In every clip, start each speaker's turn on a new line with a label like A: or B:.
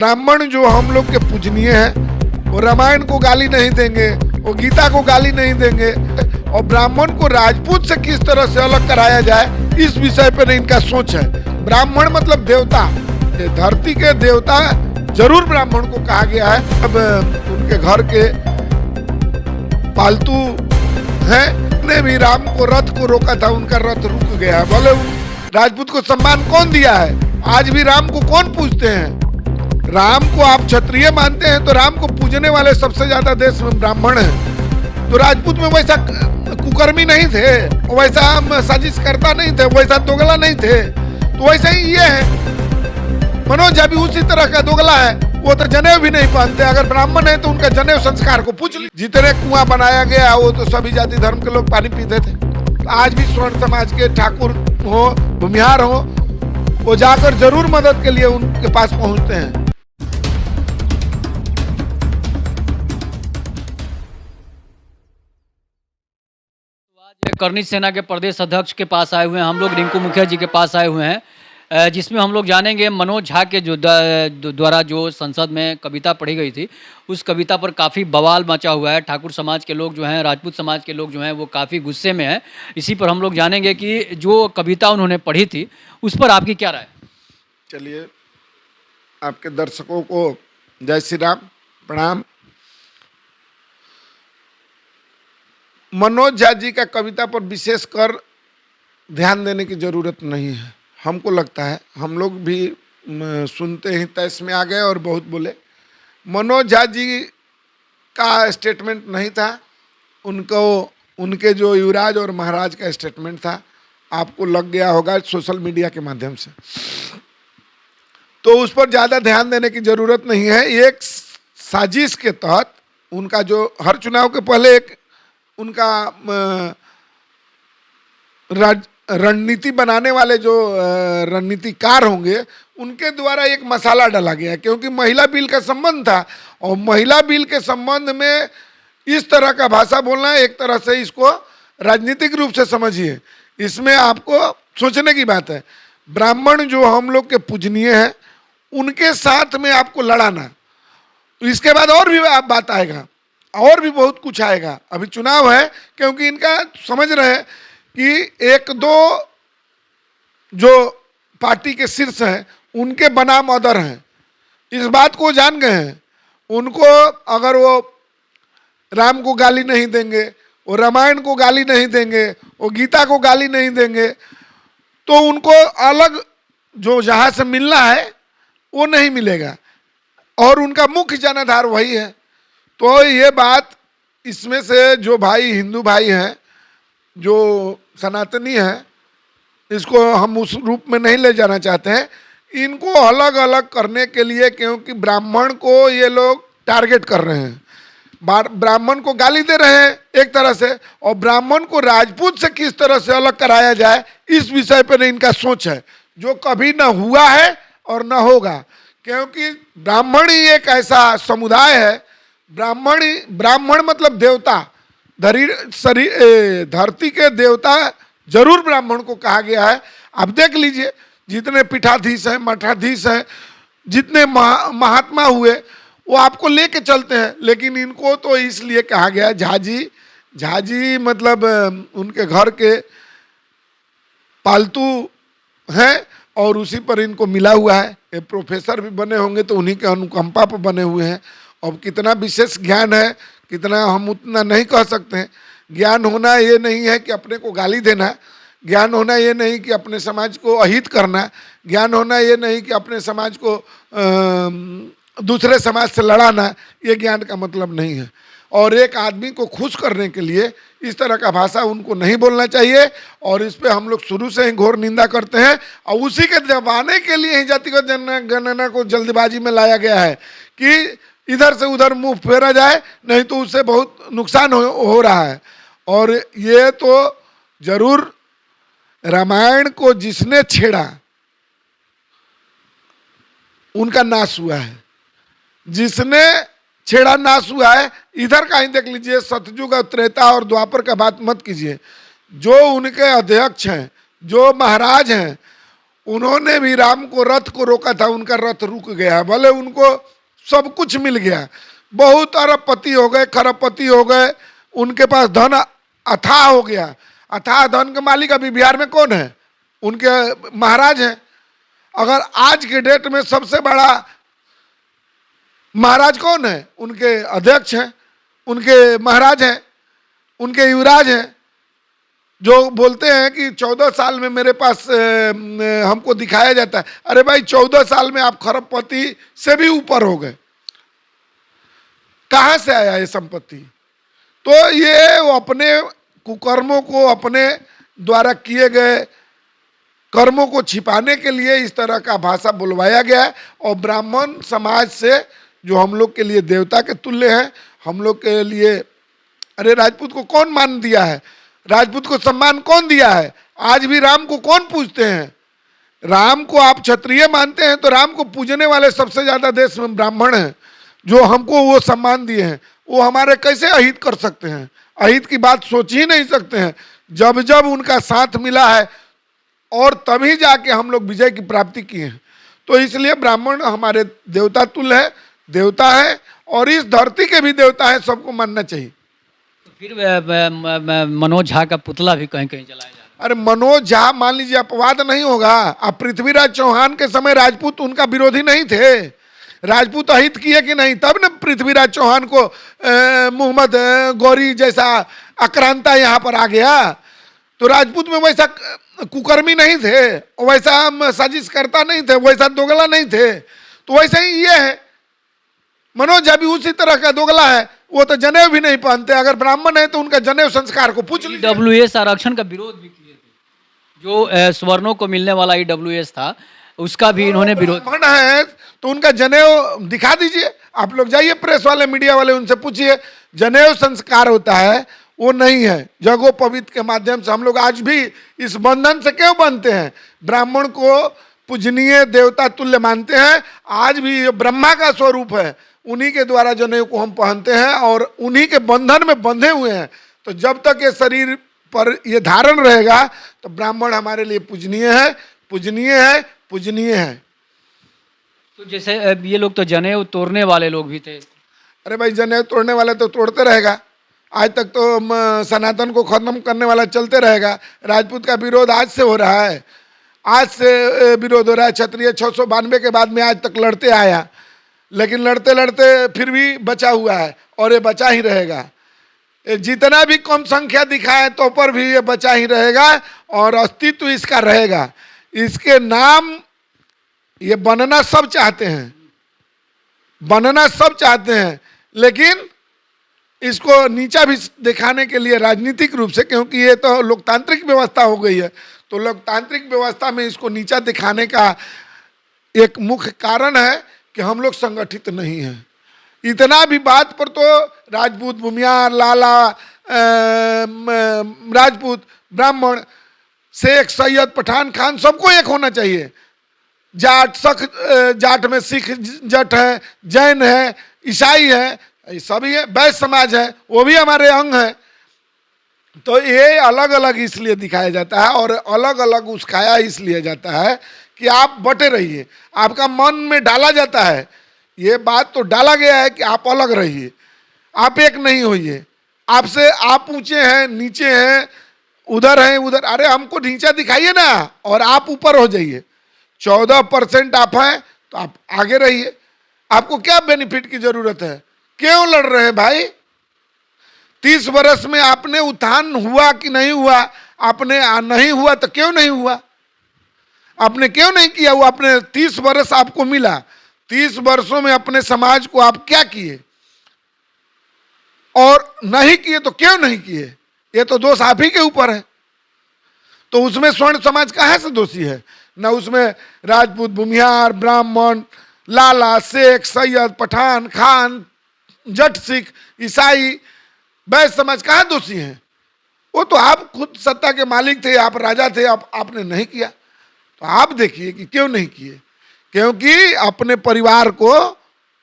A: ब्राह्मण जो हम लोग के पूजनीय है वो रामायण को गाली नहीं देंगे, वो गीता को गाली नहीं देंगे और ब्राह्मण को राजपूत से किस तरह से अलग कराया जाए इस विषय पर इनका सोच है। ब्राह्मण मतलब देवता, धरती के देवता जरूर ब्राह्मण को कहा गया है। अब उनके घर के पालतू हैं ने भी राम को रथ को रोका था, उनका रथ रुक गया। बोले राजपूत को सम्मान कौन दिया है? आज भी राम को कौन पूजते हैं? राम को आप क्षत्रिय मानते हैं तो राम को पूजने वाले सबसे ज्यादा देश में ब्राह्मण हैं। तो राजपूत में वैसा कुकर्मी नहीं थे, वैसा साजिश करता नहीं थे, वैसा दोगला नहीं थे। तो वैसा ही ये है। मनोज झा भी उसी तरह का दोगला है, वो तो जनेऊ भी नहीं पहनते। अगर ब्राह्मण है तो उनका जनेऊ संस्कार को पूछ ली। जितने कुआं बनाया गया वो तो सभी जाति धर्म के लोग पानी पीते थे। आज भी स्वर्ण समाज के ठाकुर हो, भूमिहार हो, वो जाकर जरूर मदद के लिए उनके पास पहुंचते हैं।
B: करनी सेना के प्रदेश अध्यक्ष के पास आए हुए हैं हम लोग, रिंकू मुखिया जी के पास आए हुए हैं, जिसमें हम लोग जानेंगे मनोज झा के जो द्वारा जो संसद में कविता पढ़ी गई थी उस कविता पर काफ़ी बवाल मचा हुआ है। ठाकुर समाज के लोग जो हैं, राजपूत समाज के लोग जो हैं वो काफ़ी गुस्से में हैं। इसी पर हम लोग जानेंगे कि जो कविता उन्होंने पढ़ी थी उस पर आपकी क्या राय?
A: चलिए, आपके दर्शकों को जय श्री राम, प्रणाम। मनोज झा जी का कविता पर विशेष कर ध्यान देने की जरूरत नहीं है। हमको लगता है हम लोग भी सुनते ही तैस में आ गए और बहुत बोले। मनोज झा जी का स्टेटमेंट नहीं था, उनके जो युवराज और महाराज का स्टेटमेंट था। आपको लग गया होगा सोशल मीडिया के माध्यम से, तो उस पर ज़्यादा ध्यान देने की जरूरत नहीं है। एक साजिश के तहत उनका जो हर चुनाव के पहले एक उनका रणनीति बनाने वाले जो रणनीतिकार होंगे उनके द्वारा एक मसाला डाला गया, क्योंकि महिला बिल का संबंध था और महिला बिल के संबंध में इस तरह का भाषा बोलना, एक तरह से इसको राजनीतिक रूप से समझिए। इसमें आपको सोचने की बात है। ब्राह्मण जो हम लोग के पूजनीय है उनके साथ में आपको लड़ाना, इसके बाद और भी आप बात आएगा और भी बहुत कुछ आएगा। अभी चुनाव है, क्योंकि इनका समझ रहे हैं कि एक दो जो पार्टी के शीर्ष हैं उनके बनाम अदर हैं, इस बात को जान गए हैं। उनको अगर वो राम को गाली नहीं देंगे, वो रामायण को गाली नहीं देंगे, वो गीता को गाली नहीं देंगे, तो उनको अलग जो जहाँ से मिलना है वो नहीं मिलेगा और उनका मुख्य जनाधार वही है। तो ये बात इसमें से जो भाई हिंदू भाई हैं, जो सनातनी हैं, इसको हम उस रूप में नहीं ले जाना चाहते हैं। इनको अलग अलग करने के लिए, क्योंकि ब्राह्मण को ये लोग टारगेट कर रहे हैं, ब्राह्मण को गाली दे रहे हैं एक तरह से, और ब्राह्मण को राजपूत से किस तरह से अलग कराया जाए इस विषय पर इनका सोच है, जो कभी न हुआ है और न होगा। क्योंकि ब्राह्मण ही एक ऐसा समुदाय है, ब्राह्मण मतलब देवता, धरती के देवता जरूर ब्राह्मण को कहा गया है। आप देख लीजिए, जितने पीठाधीश हैं, मठाधीश हैं, जितने महात्मा हुए वो आपको लेके चलते हैं, लेकिन इनको तो इसलिए कहा गया है झाजी मतलब उनके घर के पालतू हैं और उसी पर इनको मिला हुआ है। ये प्रोफेसर भी बने होंगे तो उन्हीं के अनुकंपा पर बने हुए हैं। अब कितना विशेष ज्ञान है, कितना हम उतना नहीं कह सकते हैं। ज्ञान होना ये नहीं है कि अपने को गाली देना, ज्ञान होना ये नहीं कि अपने समाज को अहित करना, ज्ञान होना ये नहीं कि अपने समाज को दूसरे समाज से लड़ाना, ये ज्ञान का मतलब नहीं है। और एक आदमी को खुश करने के लिए इस तरह का भाषा उनको नहीं बोलना चाहिए, और इस पे हम लोग शुरू से ही घोर निंदा करते हैं। और उसी के दबाने के लिए ही जातिगत जनगणना को जल्दबाजी में लाया गया है कि इधर से उधर मुंह फेरा जाए, नहीं तो उससे बहुत नुकसान हो रहा है। और ये तो जरूर रामायण को जिसने छेड़ा उनका नाश हुआ है, जिसने छेड़ा नाश हुआ है। इधर का ही देख लीजिए, सतयुग, त्रेता और द्वापर का बात मत कीजिए। जो उनके अध्यक्ष हैं, जो महाराज हैं, उन्होंने भी राम को रथ को रोका था, उनका रथ रुक गया, भले उनको सब कुछ मिल गया, बहुत अरबपति हो गए, खरबपति हो गए, उनके पास धन अथाह हो गया। अथाह धन के मालिक अभी बिहार में कौन है? उनके महाराज हैं। अगर आज के डेट में सबसे बड़ा महाराज कौन है? उनके अध्यक्ष हैं, उनके महाराज हैं, उनके युवराज हैं, जो बोलते हैं कि 14 साल में मेरे पास हमको दिखाया जाता है। अरे भाई 14 साल में आप खरबपति से भी ऊपर हो गए, कहां से आया ये संपत्ति? तो ये वो अपने कुकर्मों को, अपने द्वारा किए गए कर्मों को छिपाने के लिए इस तरह का भाषा बुलवाया गया है। और ब्राह्मण समाज से, जो हम लोग के लिए देवता के तुल्य है, हम लोग के लिए, अरे राजपूत को कौन मान दिया है? राजपूत को सम्मान कौन दिया है? आज भी राम को कौन पूजते हैं? राम को आप क्षत्रिय मानते हैं, तो राम को पूजने वाले सबसे ज्यादा देश में ब्राह्मण हैं, जो हमको वो सम्मान दिए हैं। वो हमारे कैसे अहित कर सकते हैं? अहित की बात सोच ही नहीं सकते हैं। जब जब उनका साथ मिला है और तभी जाके हम लोग विजय की प्राप्ति किए हैं। तो इसलिए ब्राह्मण हमारे देवता तुल्य है, देवता है, और इस धरती के भी देवता है, सबको मानना चाहिए।
B: तो फिर मनोज झा का पुतला भी कहीं कहीं जलाया जा रहा है।
A: अरे मनोज झा, मान लीजिए अपवाद नहीं होगा। अब पृथ्वीराज चौहान के समय राजपूत उनका विरोधी नहीं थे, राजपूत अहित किए कि नहीं, तब न पृथ्वीराज चौहान को मोहम्मद गौरी जैसा आक्रांता यहाँ पर आ गया। तो राजपूत में वैसा कुकर्मी नहीं थे, वैसा साजिश करता नहीं थे, वैसा दोगला नहीं थे। तो वैसे ही ये है, मनोज झा भी उसी तरह का दोगला है। वो तो जनेऊ भी नहीं पहनते, अगर ब्राह्मण है तो उनका जनेऊ संस्कार को पूछ लीजिए।
B: ईडब्ल्यूएस आरक्षण का विरोध भी किए थे, जो सवर्णों को मिलने वाला ईडब्ल्यूएस था, उसका भी इन्होंने विरोध।
A: ब्राह्मण है तो उनका जनेऊ दिखा दीजिए। आप लोग जाइए, प्रेस वाले, मीडिया वाले, उनसे पूछिए, जनेऊ संस्कार होता है, वो नहीं है। जगोपवीत के माध्यम से हम लोग आज भी इस बंधन से क्यों बनते हैं? ब्राह्मण को पूजनीय देवता तुल्य मानते हैं। आज भी ये ब्रह्मा का स्वरूप है, उन्हीं के द्वारा जनेऊ को हम पहनते हैं और उन्हीं के बंधन में बंधे हुए हैं। तो जब तक ये शरीर पर ये धारण रहेगा तो ब्राह्मण हमारे लिए पूजनीय है, पूजनीय है, पूजनीय है।
B: तो जैसे ये लोग तो जनेऊ तोड़ने वाले लोग भी थे।
A: अरे भाई जनेऊ तोड़ने वाले तो तोड़ते रहेगा, आज तक तो सनातन को खत्म करने वाला चलते रहेगा। राजपूत का विरोध आज से हो रहा है, आज से विरोध हो रहा है। क्षत्रिय 692 के बाद में आज तक लड़ते आया, लेकिन लड़ते लड़ते फिर भी बचा हुआ है और ये बचा ही रहेगा। जितना भी कम संख्या दिखाए तो पर भी ये बचा ही रहेगा और अस्तित्व इसका रहेगा। इसके नाम ये बनना सब चाहते हैं, बनना सब चाहते हैं, लेकिन इसको नीचा भी दिखाने के लिए राजनीतिक रूप से, क्योंकि ये तो लोकतांत्रिक व्यवस्था हो गई है, तो लोकतांत्रिक व्यवस्था में इसको नीचा दिखाने का एक मुख्य कारण है कि हम लोग संगठित नहीं हैं। इतना भी बात पर तो राजपूत, भूमियार, लाला, राजपूत, ब्राह्मण, शेख, सैयद, पठान, खान सबको एक होना चाहिए। जाट, जाट में सिख जट है, जैन है, ईसाई है, सभी है, वैश्य समाज है, वो भी हमारे अंग है। तो ये अलग अलग इसलिए दिखाया जाता है और अलग अलग उस्काया इसलिए जाता है कि आप बटे रहिए, आपका मन में डाला जाता है। ये बात तो डाला गया है कि आप अलग रहिए, आप एक नहीं होइए। आपसे आप ऊंचे हैं, नीचे हैं, उधर हैं, उधर। अरे हमको नीचा दिखाइए ना और आप ऊपर हो जाइए। 14% आप हैं तो आप आगे रहिए। आपको क्या बेनिफिट की जरूरत है? क्यों लड़ रहे हैं भाई? 30 वर्ष में आपने उत्थान हुआ कि नहीं हुआ? आपने नहीं हुआ तो क्यों नहीं हुआ? आपने क्यों नहीं किया? वो आपने 30 वर्ष आपको मिला, 30 वर्षों में अपने समाज को आप क्या किए? और नहीं किए तो क्यों नहीं किए? ये तो दोष आप ही के ऊपर है। तो उसमें स्वर्ण समाज कहाँ से दोषी है? न उसमें राजपूत, भूमिहार, ब्राह्मण, लाला, शेख, सैयद, पठान, खान, जट, सिख, ईसाई, वैश्य समाज कहाँ दोषी हैं? वो तो आप खुद सत्ता के मालिक थे, आप राजा थे, आपने नहीं किया। तो आप देखिए कि क्यों नहीं किए? क्योंकि अपने परिवार को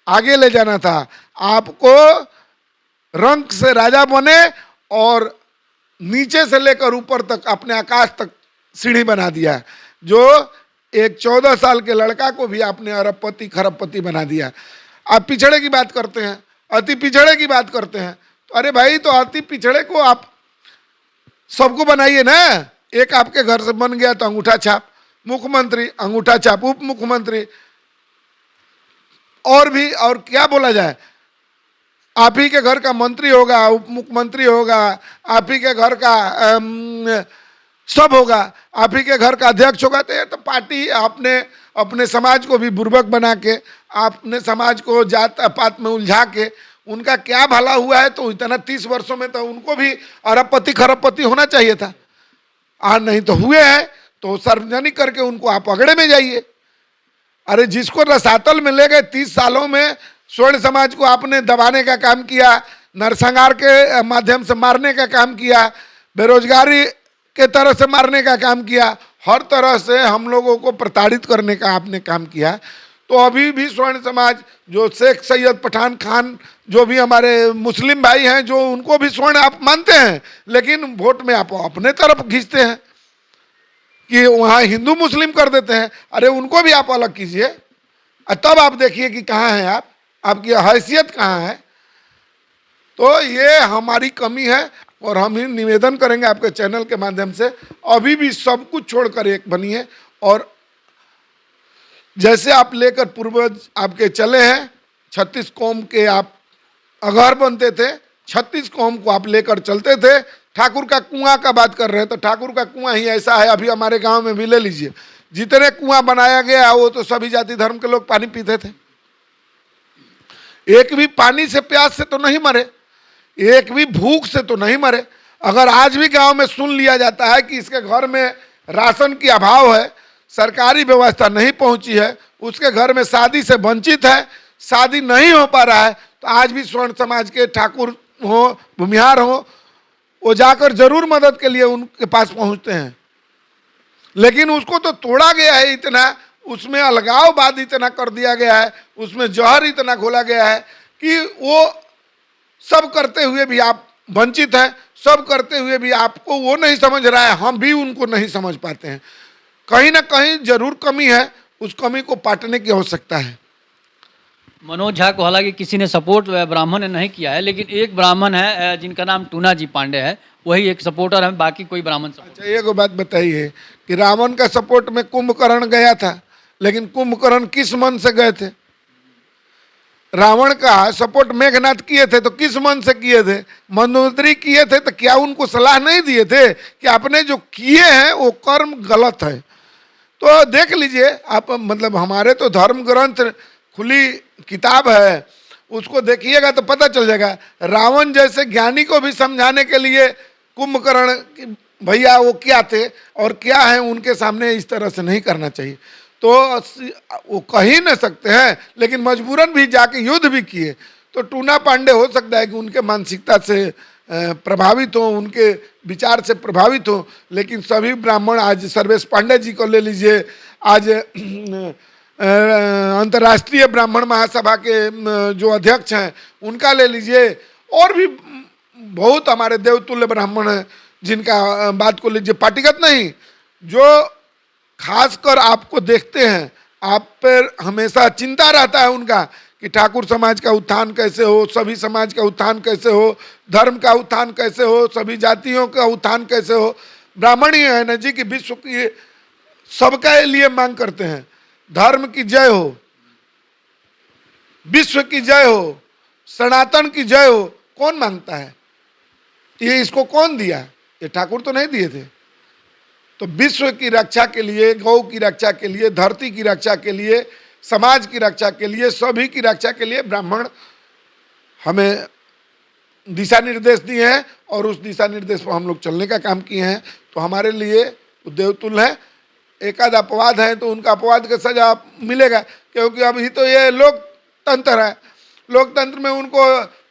A: आगे ले जाना था। आपको रंक से राजा बने और नीचे से लेकर ऊपर तक अपने आकाश तक सीढ़ी बना दिया, जो एक 14 साल के लड़का को भी आपने अरबपति खरबपति बना दिया। आप पिछड़े की बात करते हैं, अति पिछड़े की बात करते हैं, तो अरे भाई, तो अति पिछड़े को आप सबको बनाइए ना। एक आपके घर से बन गया तो अंगूठा छाप मुख्यमंत्री, अंगूठा छाप उप मुख्यमंत्री, और भी और क्या बोला जाए, आप ही के घर का मंत्री होगा, उप मुख्यमंत्री होगा, आप ही के घर का सब होगा, आप ही के घर का अध्यक्ष होगा। तो ये तो पार्टी आपने अपने समाज को भी बुर्बक बना के, आपने समाज को जात पात में उलझा के, उनका क्या भला हुआ है? तो इतना 30 वर्षों में तो उनको भी अरबपति खरबपति होना चाहिए था। नहीं तो हुए हैं, तो सार्वजनिक करके उनको आप अगड़े में जाइए। अरे जिसको रसातल में ले गए 30 सालों में, स्वर्ण समाज को आपने दबाने का काम किया, नरसंहार के माध्यम से मारने का काम किया, बेरोजगारी के तरह से मारने का काम किया, हर तरह से हम लोगों को प्रताड़ित करने का आपने काम किया। तो अभी भी स्वर्ण समाज, जो शेख सैयद पठान खान, जो भी हमारे मुस्लिम भाई हैं, जो उनको भी स्वर्ण आप मानते हैं, लेकिन वोट में आप अपने तरफ खींचते हैं कि वहाँ हिंदू मुस्लिम कर देते हैं। अरे उनको भी आप अलग कीजिए, तब आप देखिए कि कहाँ हैं आप, आपकी हैसियत कहाँ है। तो ये हमारी कमी है, और हम ही निवेदन करेंगे आपके चैनल के माध्यम से, अभी भी सब कुछ छोड़कर एक बनिए। और जैसे आप लेकर पूर्वज आपके चले हैं, 36 कौम के आप अगर बनते थे, 36 कौम को आप लेकर चलते थे। ठाकुर का कुआं का बात कर रहे हैं, तो ठाकुर का कुआं ही ऐसा है, अभी हमारे गांव में भी ले लीजिए, जितने कुआं बनाया गया वो तो सभी जाति धर्म के लोग पानी पीते थे। एक भी पानी से प्यास से तो नहीं मरे, एक भी भूख से तो नहीं मरे। अगर आज भी गांव में सुन लिया जाता है कि इसके घर में राशन की अभाव है, सरकारी व्यवस्था नहीं पहुंची है, उसके घर में शादी से वंचित है, शादी नहीं हो पा रहा है, तो आज भी स्वर्ण समाज के ठाकुर हो, भूमिहार हो, वो जाकर जरूर मदद के लिए उनके पास पहुंचते हैं। लेकिन उसको तो तोड़ा गया है इतना, उसमें अलगाववाद इतना कर दिया गया है, उसमें जहर इतना घोला गया है कि वो सब करते हुए भी आप वंचित हैं, सब करते हुए भी आपको वो नहीं समझ रहा है, हम भी उनको नहीं समझ पाते हैं। कहीं ना कहीं जरूर कमी है, उस कमी को पाटने की आवश्यकता है।
B: मनोज झा को हालांकि किसी ने सपोर्ट ब्राह्मण ने नहीं किया है, लेकिन एक ब्राह्मण है जिनका नाम टूना जी पांडे है, वही एक सपोर्टर है, बाकी कोई ब्राह्मण सपोर्टर।
A: अच्छा, एक बात बताइए कि रावण का सपोर्ट में कुंभकर्ण गया था, लेकिन कुंभकर्ण किस मन से गए थे? रावण का सपोर्ट मेघनाथ किए थे तो किस मन से किए थे? मंदोदरी किए थे तो क्या उनको सलाह नहीं दिए थे कि आपने जो किए हैं वो कर्म गलत है? तो देख लीजिए आप, मतलब हमारे तो धर्म ग्रंथ खुली किताब है, उसको देखिएगा तो पता चल जाएगा। रावण जैसे ज्ञानी को भी समझाने के लिए कुंभकर्ण भैया वो क्या थे और क्या है, उनके सामने इस तरह से नहीं करना चाहिए। तो वो कह ही नहीं सकते हैं, लेकिन मजबूरन भी जाके युद्ध भी किए। तो टूना पांडे हो सकता है कि उनके मानसिकता से प्रभावित हो, उनके विचार से प्रभावित हो, लेकिन सभी ब्राह्मण, आज सर्वेश पांडे जी को ले लीजिए, आज अंतर्राष्ट्रीय ब्राह्मण महासभा के जो अध्यक्ष हैं उनका ले लीजिए, और भी बहुत हमारे देवतुल्य ब्राह्मण हैं जिनका बात को लीजिए, पार्टीगत नहीं, जो खासकर आपको देखते हैं, आप पर हमेशा चिंता रहता है उनका कि ठाकुर समाज का उत्थान कैसे हो, सभी समाज का उत्थान कैसे हो, धर्म का उत्थान कैसे हो, सभी जातियों का उत्थान कैसे हो। ब्राह्मण ही है ना जी कि विश्व की सबके लिए मांग करते हैं, धर्म की जय हो, विश्व की जय हो, सनातन की जय हो। कौन मांगता है? ये इसको कौन दिया? ये ठाकुर तो नहीं दिए थे। तो विश्व की रक्षा के लिए, गौ की रक्षा के लिए, धरती की रक्षा के लिए, समाज की रक्षा के लिए, सभी की रक्षा के लिए ब्राह्मण हमें दिशा निर्देश दिए हैं, और उस दिशा निर्देश पर हम लोग चलने का काम किए हैं। तो हमारे लिए देवतुल्य है। एक आध अपवाद है तो उनका अपवाद का सजा मिलेगा, क्योंकि अभी तो ये लोकतंत्र है, लोकतंत्र में उनको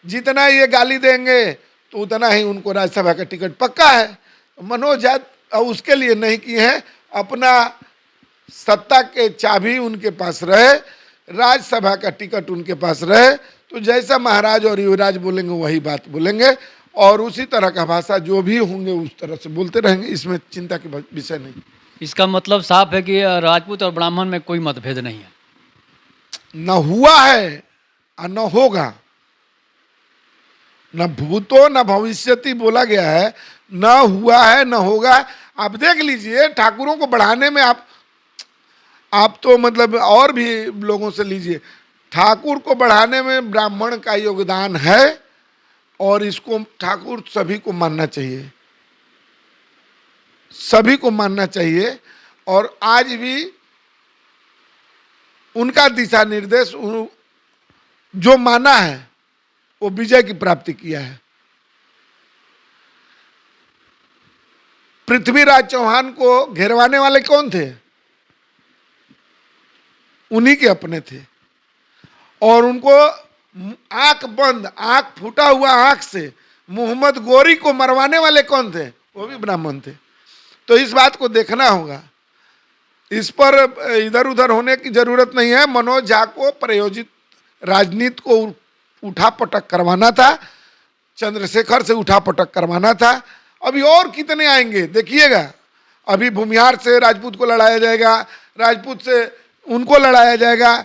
A: जितना ये गाली देंगे तो उतना ही उनको राज्यसभा का टिकट पक्का है। तो मनोज झा उसके लिए नहीं किए हैं, अपना सत्ता के चाबी उनके पास रहे, राज्यसभा का टिकट उनके पास रहे, तो जैसा महाराज और युवराज बोलेंगे वही बात बोलेंगे, और उसी तरह का भाषा जो भी होंगे उस तरह से बोलते रहेंगे, इसमें चिंता की विषय नहीं।
B: इसका मतलब साफ है कि राजपूत और ब्राह्मण में कोई मतभेद नहीं है।
A: न हुआ है और न होगा, न भूतो न भविष्यति बोला गया है, न हुआ है न होगा। आप देख लीजिए, ठाकुरों को बढ़ाने में आप तो मतलब और भी लोगों से लीजिए, ठाकुर को बढ़ाने में ब्राह्मण का योगदान है और इसको ठाकुर सभी को मानना चाहिए, सभी को मानना चाहिए। और आज भी उनका दिशा निर्देश जो माना है वो विजय की प्राप्ति किया है। पृथ्वीराज चौहान को घेरवाने वाले कौन थे? उन्हीं के अपने थे। और उनको आंख बंद, आंख फूटा हुआ आंख से मोहम्मद गोरी को मरवाने वाले कौन थे? वो भी ब्राह्मण थे। तो इस बात को देखना होगा, इस पर इधर उधर होने की जरूरत नहीं है। मनोज झा को प्रायोजित राजनीति को उठा पटक करवाना था, चंद्रशेखर से उठा पटक करवाना था। अभी और कितने आएंगे देखिएगा। अभी भूमिहार से राजपूत को लड़ाया जाएगा, राजपूत से उनको लड़ाया जाएगा।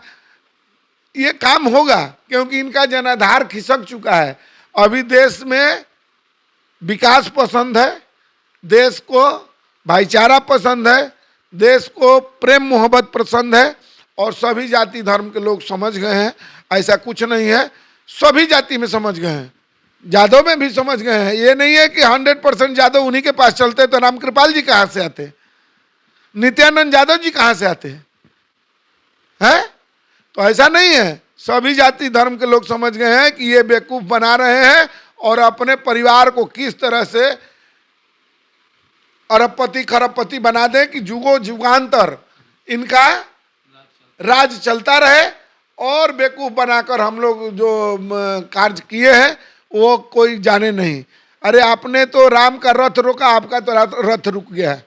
A: ये काम होगा क्योंकि इनका जनाधार खिसक चुका है। अभी देश में विकास पसंद है, देश को भाईचारा पसंद है, देश को प्रेम मोहब्बत पसंद है और सभी जाति धर्म के लोग समझ गए हैं। ऐसा कुछ नहीं है, सभी जाति में समझ गए हैं, यादव में भी समझ गए हैं। ये नहीं है कि 100% यादव उन्हीं के पास चलते तो रामकृपाल जी कहाँ से आते, नित्यानंद यादव जी कहाँ से आते हैं? तो ऐसा नहीं है। सभी जाति धर्म के लोग समझ गए हैं कि ये बेवकूफ बना रहे हैं और अपने परिवार को किस तरह से अरबपति खरबपति बना दें कि जुगो जुगांतर इनका राज चलता रहे और बेवकूफ बनाकर हम लोग जो कार्य किए हैं वो कोई जाने नहीं। अरे आपने तो राम का रथ रोका, आपका तो रथ रुक गया।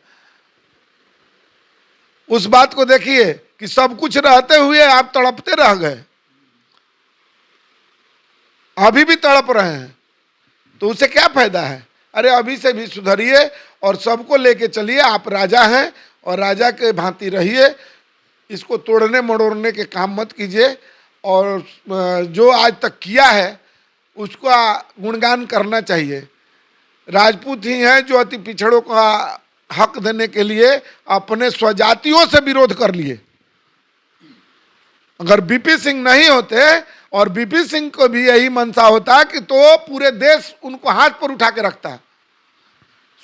A: उस बात को देखिए कि सब कुछ रहते हुए आप तड़पते रह गए, अभी भी तड़प रहे हैं, तो उससे क्या फायदा है? अरे अभी से भी सुधरिए और सबको लेके चलिए। आप राजा हैं और राजा के भांति रहिए, इसको तोड़ने मड़ोड़ने के काम मत कीजिए। और जो आज तक किया है उसका गुणगान करना चाहिए। राजपूत ही हैं जो अति पिछड़ों का हक देने के लिए अपने स्वजातियों से विरोध कर लिए। अगर बीपी सिंह नहीं होते और बीपी सिंह को भी यही मनसा होता कि तो पूरे देश उनको हाथ पर उठा के रखता,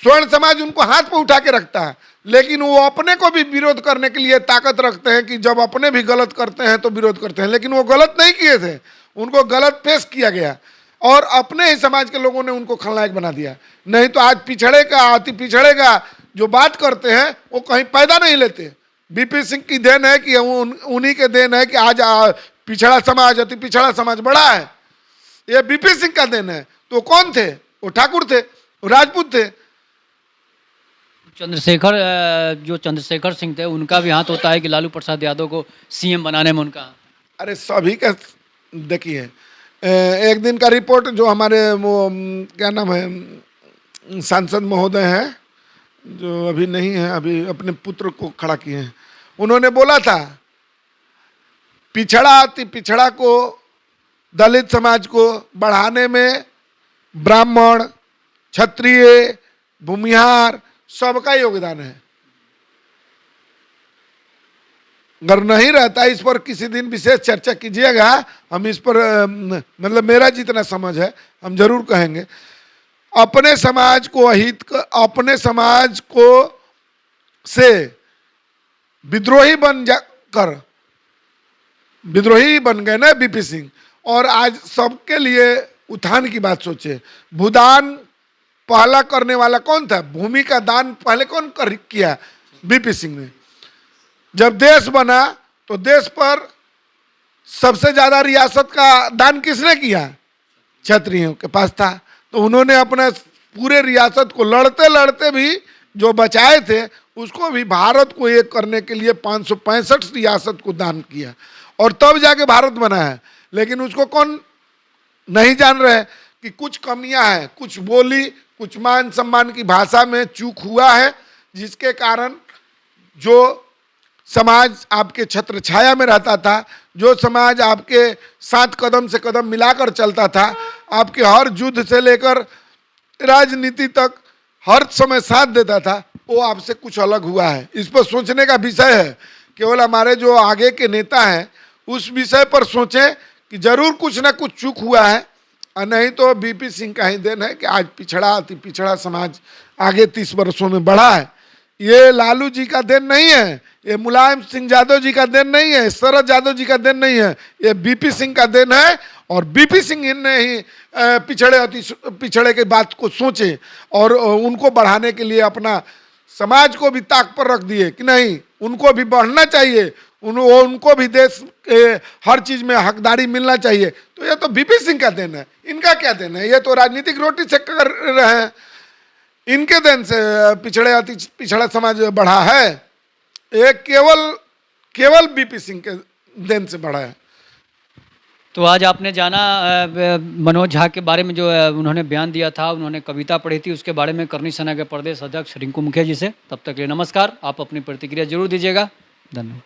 A: स्वर्ण समाज उनको हाथ पर उठा के रखता है। लेकिन वो अपने को भी विरोध करने के लिए ताकत रखते हैं कि जब अपने भी गलत करते हैं तो विरोध करते हैं। लेकिन वो गलत नहीं किए थे, उनको गलत पेश किया गया और अपने ही समाज के लोगों ने उनको खलनायक बना दिया। नहीं तो आज पिछड़े का अति पिछड़े का जो बात करते हैं वो कहीं पैदा नहीं लेते। बीपी सिंह की देन है कि उन्हीं के देन है कि आज पिछड़ा समाज अति पिछड़ा समाज बड़ा है, ये बीपी सिंह का देन है। तो कौन थे? वो ठाकुर थे, वो राजपूत थे।
B: चंद्रशेखर जो चंद्रशेखर सिंह थे उनका भी हाथ होता है कि लालू प्रसाद यादव को सीएम बनाने में उनका।
A: अरे सभी का देखिए, एक दिन का रिपोर्ट जो हमारे वो क्या नाम है सांसद महोदय हैं जो अभी नहीं है, अभी अपने पुत्र को खड़ा किए हैं, उन्होंने बोला था पिछड़ा अति पिछड़ा को दलित समाज को बढ़ाने में ब्राह्मण क्षत्रिय भूमिहार सबका योगदान है। अगर नहीं रहता, इस पर किसी दिन विशेष चर्चा कीजिएगा। हम इस पर मतलब मेरा जितना समझ है हम जरूर कहेंगे। अपने समाज को अपने समाज को से विद्रोही विद्रोही बन गए ना बीपी सिंह। और आज सबके लिए उत्थान की बात सोचे। भूदान पहला करने वाला कौन था? भूमि का दान पहले कौन किया? बीपी सिंह ने। जब देश बना तो देश पर सबसे ज्यादा रियासत का दान किसने किया? क्षत्रियों के पास था। तो उन्होंने अपने पूरे रियासत को लड़ते लड़ते भी जो बचाए थे उसको भी भारत को एक करने के लिए 565 रियासत को दान किया और तब जाके भारत बना है। लेकिन उसको कौन नहीं जान रहे कि कुछ कमियां हैं, कुछ बोली, कुछ मान सम्मान की भाषा में चूक हुआ है, जिसके कारण जो समाज आपके छत्र छाया में रहता था, जो समाज आपके साथ कदम से कदम मिलाकर चलता था, आपके हर युद्ध से लेकर राजनीति तक हर समय साथ देता था, वो आपसे कुछ अलग हुआ है। इस पर सोचने का विषय है। केवल हमारे जो आगे के नेता हैं उस विषय पर सोचें कि जरूर कुछ ना कुछ चूक हुआ है, और नहीं तो बीपी सिंह का ही देन है कि आज पिछड़ा अति पिछड़ा समाज आगे 30 वर्षों में बढ़ा है। ये लालू जी का देन नहीं है, ये मुलायम सिंह यादव जी का देन नहीं है, शरद यादव जी का देन नहीं है, ये बीपी सिंह का देन है। और बीपी सिंह ने ही पिछड़े की बात को सोचे और उनको बढ़ाने के लिए अपना समाज को भी ताक पर रख दिए कि नहीं, उनको भी बढ़ना चाहिए, उनको भी देश के हर चीज में हकदारी मिलना चाहिए। तो ये तो बीपी सिंह का देन है, इनका क्या देन है? ये तो राजनीतिक रोटी से कर रहे हैं, इनके देन से अति पिछड़ा समाज बढ़ा है। ये केवल बीपी सिंह के देन से बढ़ा है।
B: तो आज आपने जाना मनोज झा के बारे में, जो उन्होंने बयान दिया था, उन्होंने कविता पढ़ी थी, उसके बारे में करनी सेना के प्रदेश अध्यक्ष रिंकू मुखिया जी से। तब तक के लिए नमस्कार। आप अपनी प्रतिक्रिया जरूर दीजिएगा। धन्यवाद।